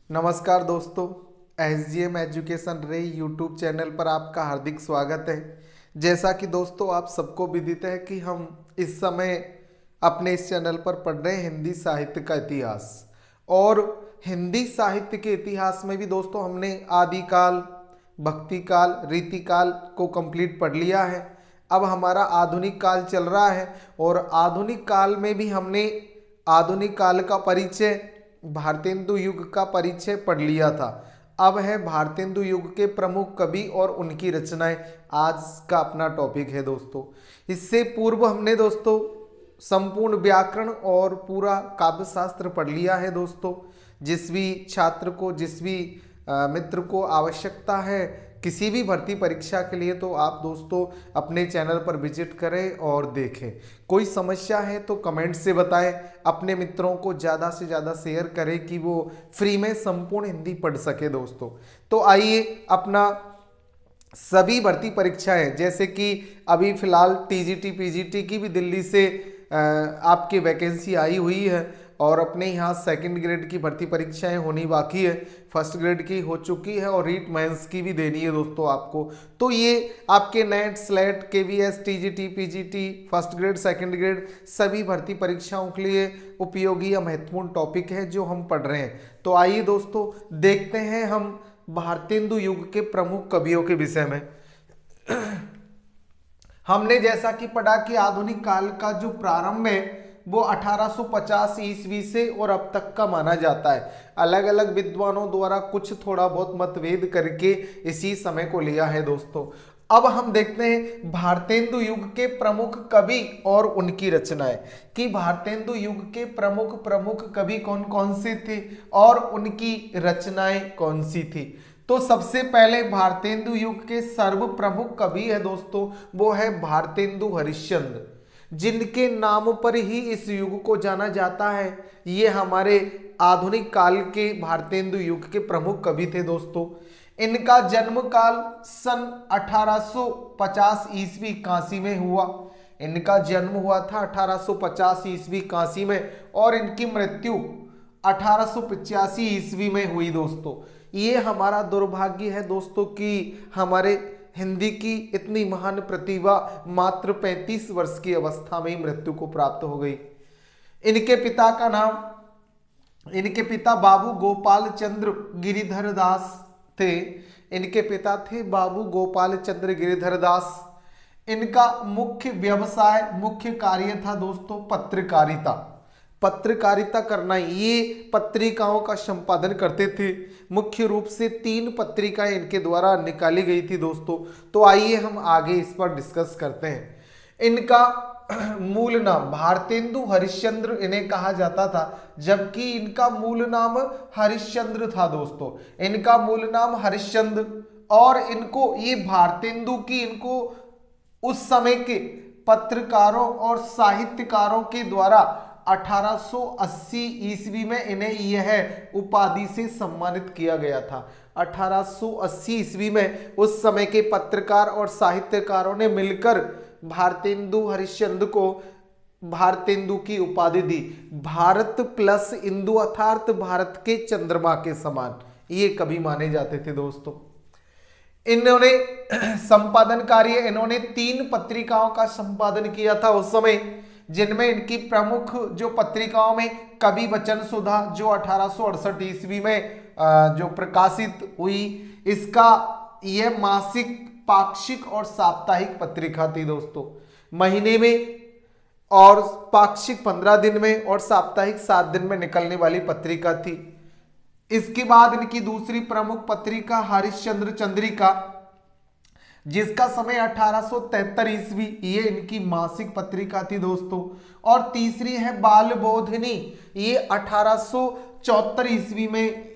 नमस्कार दोस्तों, SGM education रे यूट्यूब चैनल पर आपका हार्दिक स्वागत है। जैसा कि दोस्तों आप सबको विदित है कि हम इस समय अपने इस चैनल पर पढ़ रहे हैं हिंदी साहित्य का इतिहास। और हिंदी साहित्य के इतिहास में भी दोस्तों हमने आदिकाल, भक्ति काल, रीति काल को कंप्लीट पढ़ लिया है। अब हमारा आधुनिक काल चल रहा है और आधुनिक काल में भी हमने आधुनिक काल का परिचय, भारतेंदु युग का परिचय पढ़ लिया था। अब है भारतेंदु युग के प्रमुख कवि और उनकी रचनाएं, आज का अपना टॉपिक है दोस्तों। इससे पूर्व हमने दोस्तों संपूर्ण व्याकरण और पूरा काव्य शास्त्र पढ़ लिया है दोस्तों। जिस भी छात्र को, जिस भी मित्र को आवश्यकता है किसी भी भर्ती परीक्षा के लिए, तो आप दोस्तों अपने चैनल पर विजिट करें और देखें। कोई समस्या है तो कमेंट से बताएं, अपने मित्रों को ज़्यादा से ज़्यादा शेयर करें कि वो फ्री में संपूर्ण हिंदी पढ़ सके दोस्तों। तो आइए अपना सभी भर्ती परीक्षाएं, जैसे कि अभी फिलहाल टीजीटी पीजीटी की भी दिल्ली से आपकी वैकेंसी आई हुई है और अपने यहाँ सेकंड ग्रेड की भर्ती परीक्षाएं होनी बाकी है। फर्स्ट ग्रेड की हो चुकी है और रीट मेंस की भी देनी है दोस्तों आपको। तो ये आपके net, slate, KVS, TGT, PGT, first grade, second grade सभी भर्ती परीक्षाओं के लिए उपयोगी या महत्वपूर्ण टॉपिक है जो हम पढ़ रहे हैं। तो आइए दोस्तों देखते हैं हम भारतेंदु युग के प्रमुख कवियों के विषय में। हमने जैसा कि पढ़ा कि आधुनिक काल का जो प्रारंभ है वो 1850 ईस्वी से और अब तक का माना जाता है। अलग अलग विद्वानों द्वारा कुछ थोड़ा बहुत मतभेद करके इसी समय को लिया है दोस्तों। अब हम देखते हैं भारतेंदु युग के प्रमुख कवि और उनकी रचनाएं, कि भारतेंदु युग के प्रमुख कवि कौन कौन से थे और उनकी रचनाएं कौन सी थी। तो सबसे पहले भारतेंदु युग के सर्व प्रमुख कवि है दोस्तों, वो है भारतेंदु हरिश्चंद्र, जिनके नाम पर ही इस युग को जाना जाता है। ये हमारे आधुनिक काल के भारतेंदु युग के प्रमुख कवि थे दोस्तों। इनका जन्म काल सन 1850 ईस्वी काशी में हुआ। इनका जन्म हुआ था 1850 ईस्वी काशी में और इनकी मृत्यु 1885 ईस्वी में हुई दोस्तों। ये हमारा दुर्भाग्य है दोस्तों कि हमारे हिंदी की इतनी महान प्रतिभा मात्र 35 वर्ष की अवस्था में ही मृत्यु को प्राप्त हो गई। इनके पिता का नाम, इनके पिता बाबू गोपाल चंद्र गिरिधर दास थे। इनके पिता थे बाबू गोपाल चंद्र गिरिधर दास। इनका मुख्य व्यवसाय, मुख्य कार्य था दोस्तों पत्रकारिता। पत्रकारिता करना, ये पत्रिकाओं का संपादन करते थे। मुख्य रूप से 3 पत्रिकाएं इनके द्वारा निकाली गई थी दोस्तों। तो आइए हम आगे इस पर डिस्कस करते हैं। इनका मूल नाम भारतेंदु हरिश्चंद्र इन्हें कहा जाता था, जबकि इनका मूल नाम हरिश्चंद्र था दोस्तों। इनका मूल नाम हरिश्चंद्र, और इनको ये भारतेंदु की इनको उस समय के पत्रकारों और साहित्यकारों के द्वारा 1880 ईस्वी में इन्हें यह उपाधि से सम्मानित किया गया था। 1880 ईस्वी में उस समय के पत्रकार और साहित्यकारों ने मिलकर भारतेंदु हरिश्चंद्र को भारतेंदु की उपाधि दी। भारत प्लस इंदु अर्थात भारत के चंद्रमा के समान ये कवि माने जाते थे दोस्तों। इन्होंने संपादन कार्य, इन्होंने 3 पत्रिकाओं का संपादन किया था उस समय, जिनमें इनकी प्रमुख जो पत्रिकाओं में कवि वचन सुधा जो 1868 ईस्वी में जो प्रकाशित हुई, इसका यह मासिक, पाक्षिक और साप्ताहिक पत्रिका थी दोस्तों। महीने में और पाक्षिक 15 दिन में और साप्ताहिक 7 दिन में निकलने वाली पत्रिका थी। इसके बाद इनकी दूसरी प्रमुख पत्रिका हरिश्चंद्र चंद्रिका, जिसका समय 1873 ईस्वी, ये इनकी मासिक पत्रिका थी दोस्तों। और तीसरी है बाल बोधिनी, ये 1874 ईस्वी में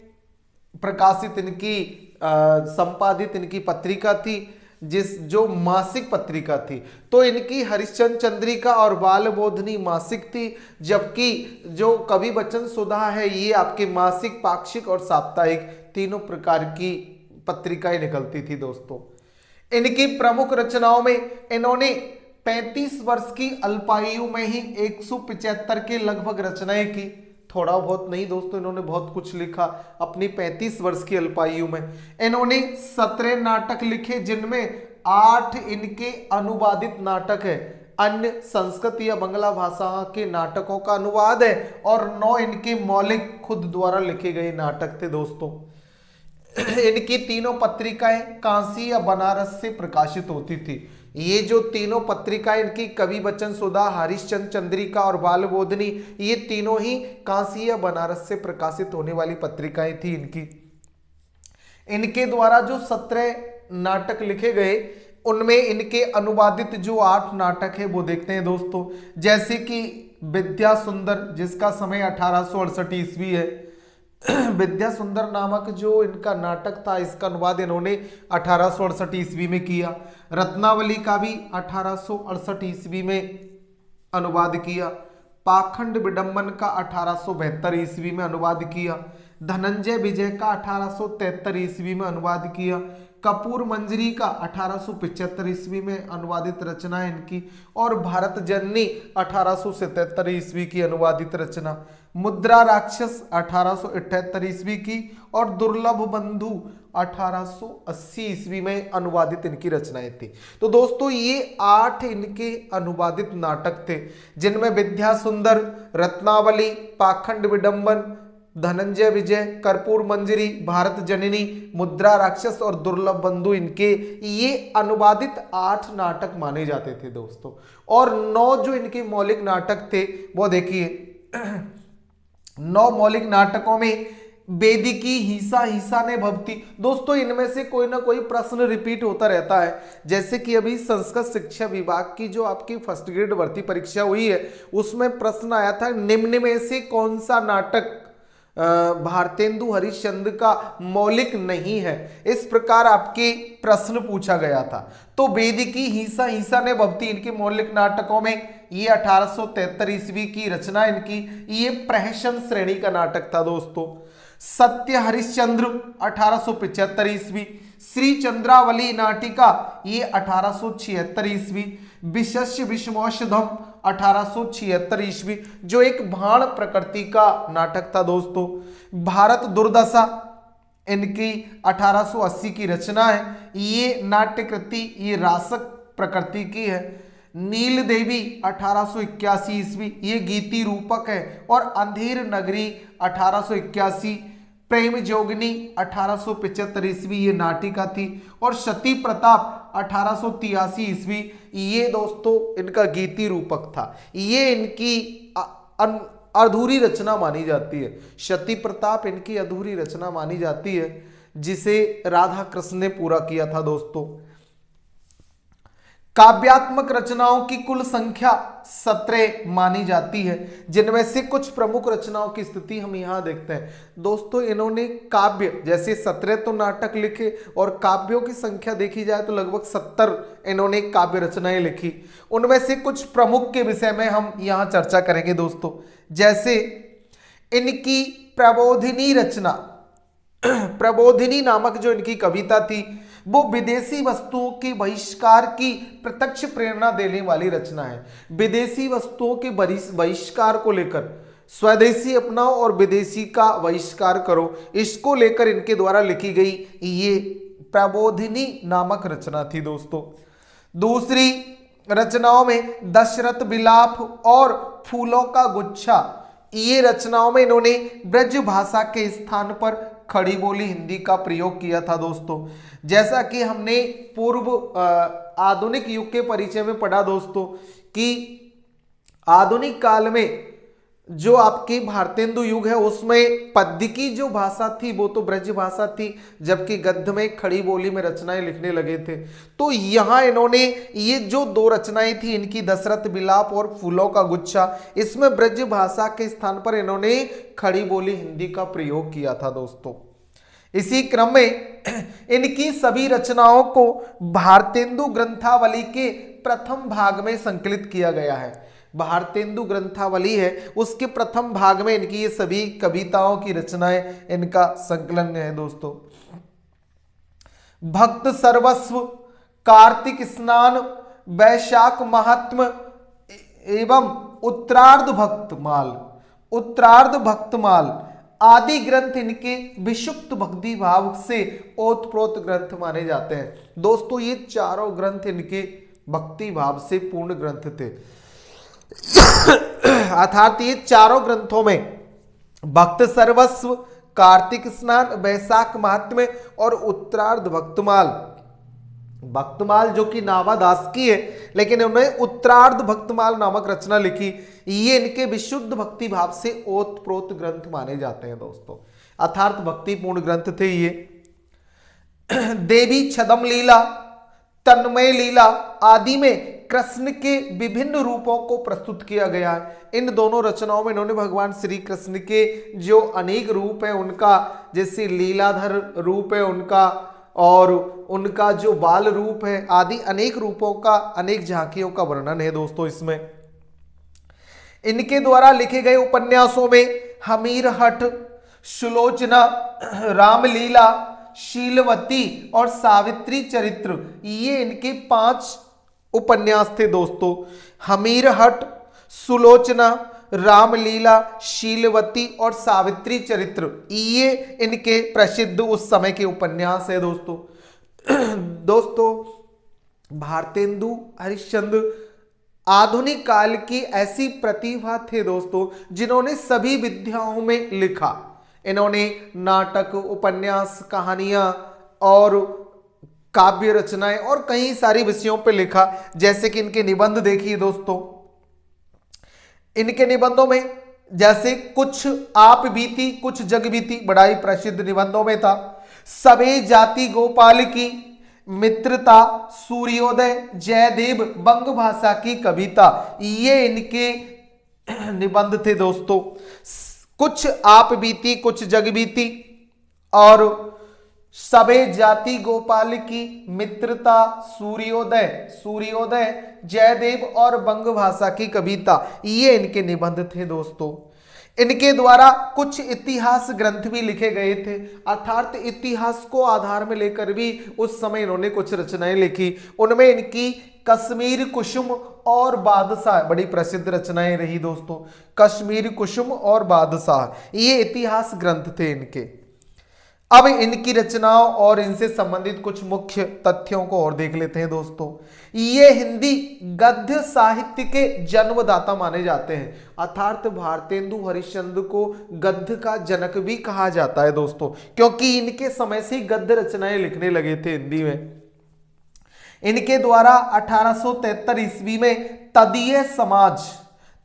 प्रकाशित इनकी संपादित इनकी पत्रिका थी, जो मासिक पत्रिका थी। तो इनकी हरिश्चंद्र चंद्रिका और बाल बोधनी मासिक थी, जबकि जो कवि वचन सुधा है ये आपके मासिक, पाक्षिक और साप्ताहिक तीनों प्रकार की पत्रिकाएं निकलती थी दोस्तों। इनकी प्रमुख रचनाओं में इन्होंने 35 वर्ष की अल्पायु में ही 175 के लगभग रचनाएं की। थोड़ा बहुत नहीं दोस्तों, इन्होंने बहुत कुछ लिखा अपनी 35 वर्ष की अल्पायु में। इन्होंने 17 नाटक लिखे, जिनमें 8 इनके अनुवादित नाटक है, अन्य संस्कृत या बांग्ला भाषा के नाटकों का अनुवाद है, और 9 इनके मौलिक खुद द्वारा लिखे गए नाटक थे दोस्तों। इनकी तीनों पत्रिकाएं काशी या बनारस से प्रकाशित होती थी। ये जो तीनों पत्रिकाएं इनकी, कवि वचन सुधा, हरिश्चंद्र चंद्रिका और बाल बोधनी, ये तीनों ही काशी या बनारस से प्रकाशित होने वाली पत्रिकाएं थी इनकी। इनके द्वारा जो 17 नाटक लिखे गए, उनमें इनके अनुवादित जो 8 नाटक है वो देखते हैं दोस्तों। जैसे कि विद्या सुंदर, जिसका समय 1868 ईस्वी है। विद्या सुंदर नामक जो इनका नाटक था, इसका अनुवाद इन्होंने 1868 ईस्वी में किया। रत्नावली का भी 1868 ईस्वी में अनुवाद किया। पाखंड विडंबन का 1872 ईस्वी में अनुवाद किया। धनंजय विजय का 1873 ईस्वी में अनुवाद किया। कपूर मंजरी का 1875 ईस्वी में अनुवादित रचना है इनकी। और भारत जननी 1877 ईस्वी की अनुवादित रचना। मुद्रा राक्षस 1878 ईस्वी की, और दुर्लभ बंधु 1880 ईस्वी में अनुवादित इनकी रचनाएं थी। तो दोस्तों ये 8 इनके अनुवादित नाटक थे, जिनमें विद्या सुंदर, रत्नावली, पाखंड विडंबन, धनंजय विजय, कर्पूर मंजरी, भारत जननी, मुद्रा राक्षस और दुर्लभ बंधु, इनके ये अनुवादित 8 नाटक माने जाते थे दोस्तों। और 9 जो इनके मौलिक नाटक थे वो देखिए, 9 मौलिक नाटकों में वेदिकी, हिंसा, हिंसा ने भवती। दोस्तों इनमें से कोई ना कोई प्रश्न रिपीट होता रहता है। जैसे कि अभी संस्कृत शिक्षा विभाग की जो आपकी फर्स्ट ग्रेड भर्ती परीक्षा हुई है, उसमें प्रश्न आया था, निम्न में से कौन सा नाटक भारतेंदु हरिश्चंद्र का मौलिक नहीं है। इस प्रकार आपके प्रश्न पूछा गया था। तो वेदिकी, हिंसा, हिंसा ने भवती, इनके मौलिक नाटकों में ये 1873 ईस्वी की रचना इनकी, ये प्रहसन श्रेणी का नाटक था दोस्तों। सत्य हरिश्चंद्र 1875 ईस्वी। श्री चंद्रावली नाटिका ये 1876 ईस्वी। विशस्य विषमौषधम 1876 ईस्वी, जो एक भाण प्रकृति का नाटक था दोस्तों। भारत दुर्दशा इनकी 1880 की रचना है। ये नाट्य कृति ये रासक प्रकृति की है। नील देवी 1881 ईस्वी, ये गीति रूपक है। और अंधेर नगरी 1881। प्रेम जोगिनी 1875 ईस्वी, ये नाटिका थी। और सती प्रताप 1883 ईस्वी, ये दोस्तों इनका गीति रूपक था। ये इनकी अधूरी रचना मानी जाती है। सती प्रताप इनकी अधूरी रचना मानी जाती है, जिसे राधा कृष्ण ने पूरा किया था दोस्तों। काव्यात्मक रचनाओं की कुल संख्या 17 मानी जाती है, जिनमें से कुछ प्रमुख रचनाओं की स्थिति हम यहां देखते हैं दोस्तों। इन्होंने काव्य जैसे 17 तो नाटक लिखे, और काव्यों की संख्या देखी जाए तो लगभग 70 इन्होंने काव्य रचनाएं लिखी। उनमें से कुछ प्रमुख के विषय में हम यहां चर्चा करेंगे दोस्तों। जैसे इनकी प्रबोधिनी रचना, प्रबोधिनी नामक जो इनकी कविता थी, वो विदेशी वस्तुओं के बहिष्कार की प्रत्यक्ष प्रेरणा देने वाली रचना है। विदेशी वस्तुओं के बहिष्कार को लेकर, स्वदेशी अपनाओ और विदेशी का बहिष्कार करो, इसको लेकर इनके द्वारा लिखी गई ये प्रबोधिनी नामक रचना थी दोस्तों। दूसरी रचनाओं में दशरथ विलाप और फूलों का गुच्छा, ये रचनाओं में इन्होंने ब्रज भाषा के स्थान पर खड़ी बोली हिंदी का प्रयोग किया था दोस्तों। जैसा कि हमने पूर्व आधुनिक युग के परिचय में पढ़ा दोस्तों, कि आधुनिक काल में जो आपकी भारतेंदु युग है, उसमें पद्य की जो भाषा थी वो तो ब्रज भाषा थी, जबकि गद्य में खड़ी बोली में रचनाएं लिखने लगे थे। तो यहाँ इन्होंने ये जो 2 रचनाएं थी इनकी, दशरथ विलाप और फूलों का गुच्छा, इसमें ब्रज भाषा के स्थान पर इन्होंने खड़ी बोली हिंदी का प्रयोग किया था दोस्तों। इसी क्रम में इनकी सभी रचनाओं को भारतेंदु ग्रंथावली के प्रथम भाग में संकलित किया गया है। भारतेंदु ग्रंथावली है, उसके प्रथम भाग में इनकी ये सभी कविताओं की रचनाएं, इनका संकलन है दोस्तों। भक्त सर्वस्व, कार्तिक स्नान, वैशाख महात्म एवं उत्तरार्ध भक्त माल, उत्तरार्ध भक्तमाल आदि ग्रंथ इनके विशुद्ध भक्ति भाव से ओतप्रोत ग्रंथ माने जाते हैं। दोस्तों ये चारों ग्रंथ इनके भक्ति भाव से पूर्ण ग्रंथ थे। अर्थात ये चारों ग्रंथों में भक्त सर्वस्व, कार्तिक स्नान, वैशाख महात्म्य और उत्तरार्ध भक्तमाल, भक्तमाल जो कि नावादास की है लेकिन उन्होंने उत्तरार्ध भक्तमाल नामक रचना लिखी, ये इनके विशुद्ध भक्ति भाव से ओतप्रोत ग्रंथ माने जाते हैं दोस्तों। अर्थात भक्तिपूर्ण ग्रंथ थे ये। देवी छदम लीला, तन्मय लीला आदि में कृष्ण के विभिन्न रूपों को प्रस्तुत किया गया है। इन दोनों रचनाओं में इन्होंने भगवान श्री कृष्ण के जो अनेक रूप है उनका, जैसे लीलाधर रूप है उनका और उनका जो बाल रूप है आदि अनेक रूपों का, अनेक झांकियों का वर्णन है दोस्तों इसमें। इनके द्वारा लिखे गए उपन्यासों में हमीर हट, सुलोचना, रामलीला, शीलवती और सावित्री चरित्र, ये इनके 5 उपन्यास थे दोस्तों। हमीर हट, सुलोचना, रामलीला, शीलवती और सावित्री चरित्र, ये इनके प्रसिद्ध उस समय के उपन्यास है दोस्तों। दोस्तों भारतेंदु हरिश्चंद्र आधुनिक काल की ऐसी प्रतिभा थे दोस्तों जिन्होंने सभी विधाओं में लिखा। इन्होंने नाटक, उपन्यास, कहानियां और काव्य रचनाएं और कई सारी विषयों पर लिखा। जैसे कि इनके निबंध देखिए दोस्तों, इनके निबंधों में जैसे कुछ आप बीती कुछ जग बीती बड़ा ही प्रसिद्ध निबंधों में था। सबे जाति गोपाल की, मित्रता, सूर्योदय, जयदेव, बंग भाषा की कविता, ये इनके निबंध थे दोस्तों। कुछ आप बीती कुछ जग बीती और सबे जाति गोपाल की, मित्रता, सूर्योदय, जयदेव और बंग भाषा की कविता, ये इनके निबंध थे दोस्तों। इनके द्वारा कुछ इतिहास ग्रंथ भी लिखे गए थे, अर्थात इतिहास को आधार में लेकर भी उस समय इन्होंने कुछ रचनाएं लिखी। उनमें इनकी कश्मीर कुसुम और बादशाह बड़ी प्रसिद्ध रचनाएं रही दोस्तों। कश्मीर कुसुम और बादशाह, ये इतिहास ग्रंथ थे इनके। अब इनकी रचनाओं और इनसे संबंधित कुछ मुख्य तथ्यों को और देख लेते हैं दोस्तों। ये हिंदी गद्य साहित्य के जन्मदाता माने जाते हैं, अर्थात भारतेंदु हरिश्चंद्र को गद्य का जनक भी कहा जाता है दोस्तों, क्योंकि इनके समय से गद्य रचनाएं लिखने लगे थे हिंदी में। इनके द्वारा 1873 ईस्वी में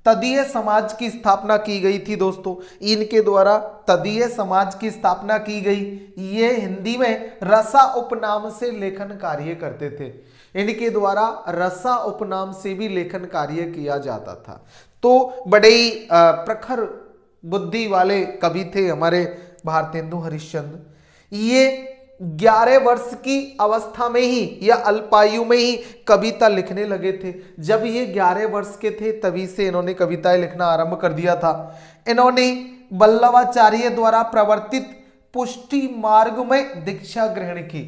तदीय समाज की स्थापना की गई थी दोस्तों। इनके द्वारा तदीय समाज की स्थापना की गई। ये हिंदी में रसा उपनाम से लेखन कार्य करते थे। इनके द्वारा रसा उपनाम से भी लेखन कार्य किया जाता था। तो बड़े ही प्रखर बुद्धि वाले कवि थे हमारे भारतेंदु हरिश्चंद्र। ये 11 वर्ष की अवस्था में ही या अल्पायु में ही कविता लिखने लगे थे। जब ये 11 वर्ष के थे तभी से इन्होंने कविताएं लिखना आरंभ कर दिया था। इन्होंने वल्लभाचार्य द्वारा प्रवर्तित पुष्टि मार्ग में दीक्षा ग्रहण की।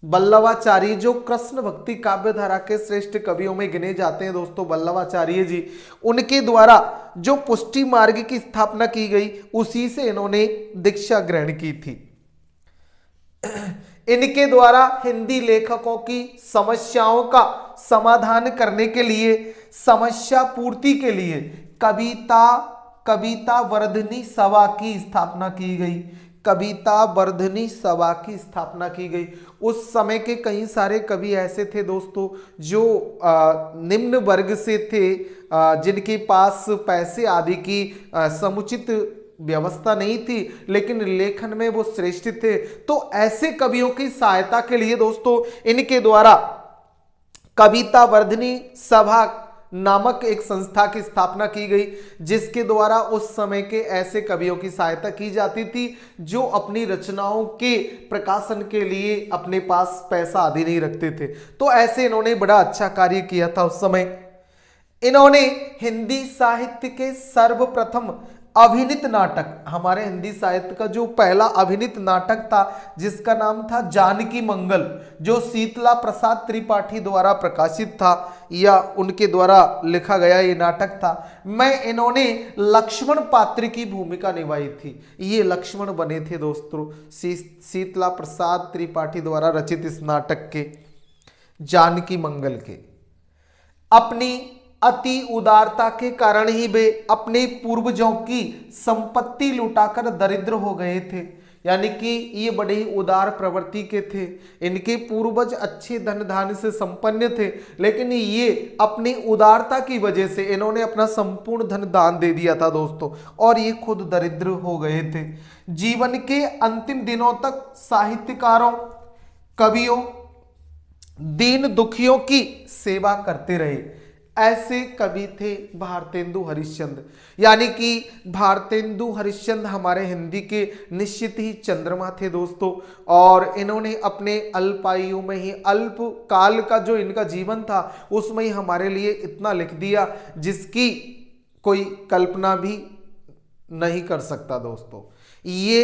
वल्लभाचार्य जो कृष्ण भक्ति काव्य धारा के श्रेष्ठ कवियों में गिने जाते हैं दोस्तों, वल्लभाचार्य जी, उनके द्वारा जो पुष्टि मार्ग की स्थापना की गई उसी से इन्होंने दीक्षा ग्रहण की थी। इनके द्वारा हिंदी लेखकों की समस्याओं का समाधान करने के लिए, समस्या पूर्ति के लिए कविता वर्धनी सभा की स्थापना की गई। कविता वर्धनी सभा की स्थापना की गई। उस समय के कई सारे कवि ऐसे थे दोस्तों जो निम्न वर्ग से थे, जिनके पास पैसे आदि की समुचित व्यवस्था नहीं थी, लेकिन लेखन में वो श्रेष्ठ थे। तो ऐसे कवियों की सहायता के लिए दोस्तों इनके द्वारा कविता वर्धनी सभा नामक एक संस्था की स्थापना की गई, जिसके द्वारा उस समय के ऐसे कवियों की सहायता की जाती थी जो अपनी रचनाओं के प्रकाशन के लिए अपने पास पैसा आदि नहीं रखते थे। तो ऐसे इन्होंने बड़ा अच्छा कार्य किया था उस समय। इन्होंने हिंदी साहित्य के सर्वप्रथम अभिनीत नाटक, हमारे हिंदी साहित्य का जो पहला अभिनीत नाटक था जिसका नाम था जानकी मंगल, जो शीतला प्रसाद त्रिपाठी द्वारा प्रकाशित था या उनके द्वारा लिखा गया ये नाटक था। मैं इन्होंने लक्ष्मण पात्र की भूमिका निभाई थी, ये लक्ष्मण बने थे दोस्तों शीतला प्रसाद त्रिपाठी द्वारा रचित इस नाटक के जानकी मंगल के। अपनी अति उदारता के कारण ही वे अपने पूर्वजों की संपत्ति लुटाकर दरिद्र हो गए थे, यानी कि ये बड़े ही उदार प्रवृत्ति के थे। इनके पूर्वज अच्छे धन धान्य से संपन्न थे, लेकिन ये अपनी उदारता की वजह से इन्होंने अपना संपूर्ण धन दान दे दिया था दोस्तों, और ये खुद दरिद्र हो गए थे। जीवन के अंतिम दिनों तक साहित्यकारों, कवियों, दीन दुखियों की सेवा करते रहे। ऐसे कवि थे भारतेंदु हरिश्चंद्र, यानी कि भारतेंदु हरिश्चंद्र हमारे हिंदी के निश्चित ही चंद्रमा थे दोस्तों। और इन्होंने अपने अल्पायु में ही, अल्प काल का जो इनका जीवन था उसमें ही हमारे लिए इतना लिख दिया जिसकी कोई कल्पना भी नहीं कर सकता दोस्तों। ये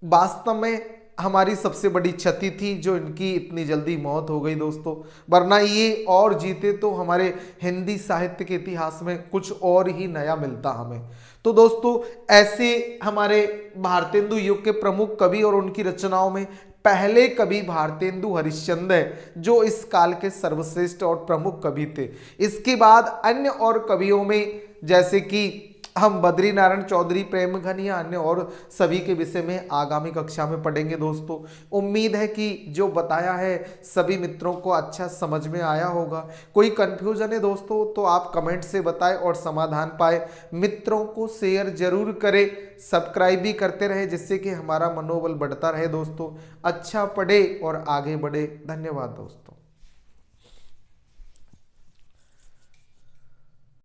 वास्तव में हमारी सबसे बड़ी क्षति थी जो इनकी इतनी जल्दी मौत हो गई दोस्तों, वरना ये और जीते तो हमारे हिंदी साहित्य के इतिहास में कुछ और ही नया मिलता हमें। तो दोस्तों ऐसे हमारे भारतेंदु युग के प्रमुख कवि और उनकी रचनाओं में पहले कवि भारतेंदु हरिश्चंद्र है, जो इस काल के सर्वश्रेष्ठ और प्रमुख कवि थे। इसके बाद अन्य और कवियों में जैसे कि हम बद्री नारायण चौधरी, प्रेमघन या अन्य और सभी के विषय में आगामी कक्षा में पढ़ेंगे दोस्तों। उम्मीद है कि जो बताया है सभी मित्रों को अच्छा समझ में आया होगा। कोई कंफ्यूजन है दोस्तों तो आप कमेंट से बताएं और समाधान पाए। मित्रों को शेयर जरूर करें, सब्सक्राइब भी करते रहे जिससे कि हमारा मनोबल बढ़ता रहे दोस्तों। अच्छा पढ़े और आगे बढ़े। धन्यवाद दोस्तों।